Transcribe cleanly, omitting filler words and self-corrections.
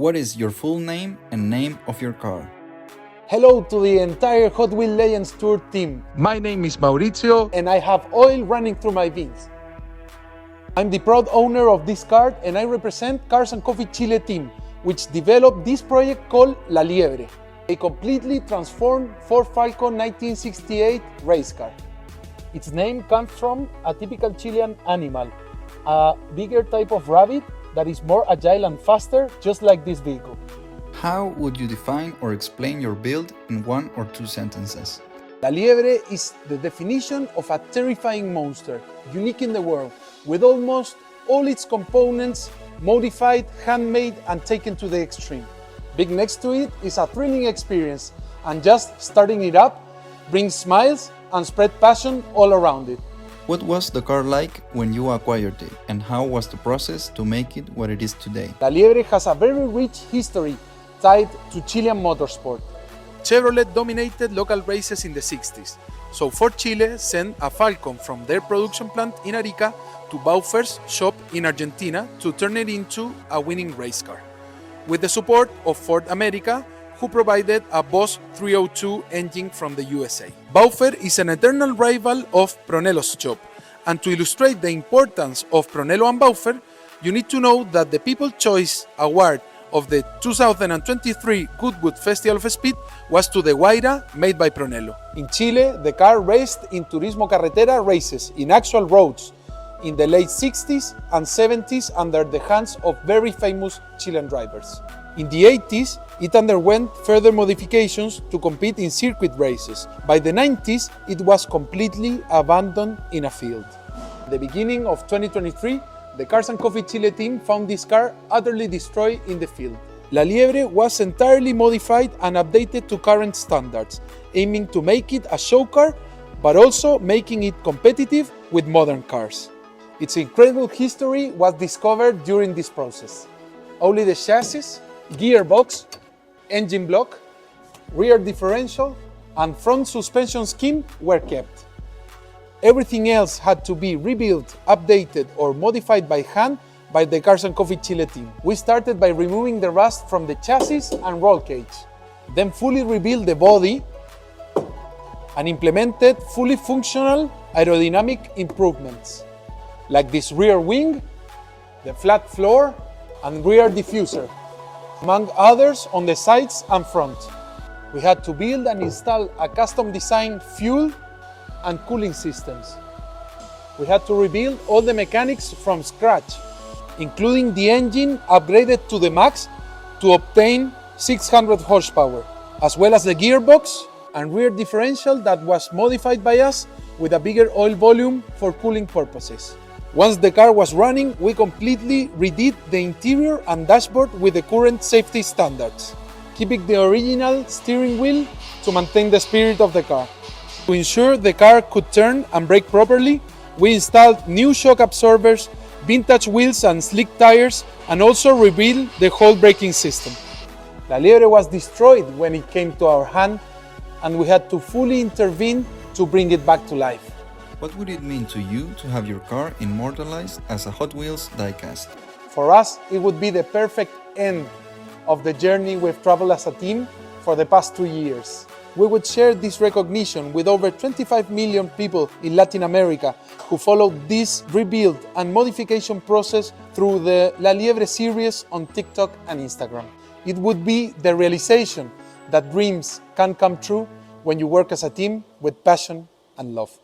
What is your full name and name of your car? Hello to the entire Hot Wheels Legends Tour team. My name is Mauricio. And I have oil running through my veins. I'm the proud owner of this car and I represent Cars and Coffee Chile team, which developed this project called La Liebre, a completely transformed Ford Falcon 1968 race car. Its name comes from a typical Chilean animal, a bigger type of rabbit that is more agile and faster, just like this vehicle. How would you define or explain your build in 1 or 2 sentences? La Liebre is the definition of a terrifying monster, unique in the world, with almost all its components modified, handmade, and taken to the extreme. Big next to it is a thrilling experience, and just starting it up brings smiles and spread passion all around it. What was the car like when you acquired it, and how was the process to make it what it is today? La Liebre has a very rich history tied to Chilean motorsport. Chevrolet dominated local races in the 60s, so Ford Chile sent a Falcon from their production plant in Arica to Baufer's shop in Argentina to turn it into a winning race car, with the support of Ford America, who provided a Boss 302 engine from the USA. Baufer is an eternal rival of Brunello's shop, and to illustrate the importance of Brunello and Baufer, you need to know that the People's Choice Award of the 2023 Goodwood Festival of Speed was to the Guaira made by Brunello. In Chile, the car raced in Turismo Carretera races in actual roads in the late 60s and 70s under the hands of very famous Chilean drivers. In the 80s, it underwent further modifications to compete in circuit races. By the 90s, it was completely abandoned in a field. At the beginning of 2023, the Cars and Coffee Chile team found this car utterly destroyed in the field. La Liebre was entirely modified and updated to current standards, aiming to make it a show car, but also making it competitive with modern cars. Its incredible history was discovered during this process. Only the chassis, gearbox, engine block, rear differential, and front suspension scheme were kept. Everything else had to be rebuilt, updated, or modified by hand by the Cars and Coffee Chile team. We started by removing the rust from the chassis and roll cage, then fully rebuilt the body and implemented fully functional aerodynamic improvements, like this rear wing, the flat floor, and rear diffuser, among others on the sides and front. We had to build and install a custom-designed fuel and cooling systems. We had to rebuild all the mechanics from scratch, including the engine upgraded to the max to obtain 600 horsepower, as well as the gearbox and rear differential that was modified by us with a bigger oil volume for cooling purposes. Once the car was running, we completely redid the interior and dashboard with the current safety standards, keeping the original steering wheel to maintain the spirit of the car. To ensure the car could turn and brake properly, we installed new shock absorbers, vintage wheels and slick tires, and also rebuilt the whole braking system. La Liebre was destroyed when it came to our hand, and we had to fully intervene to bring it back to life. What would it mean to you to have your car immortalized as a Hot Wheels diecast? For us, it would be the perfect end of the journey we've traveled as a team for the past 2 years. We would share this recognition with over 25 million people in Latin America who followed this rebuild and modification process through the La Liebre series on TikTok and Instagram. It would be the realization that dreams can come true when you work as a team with passion and love.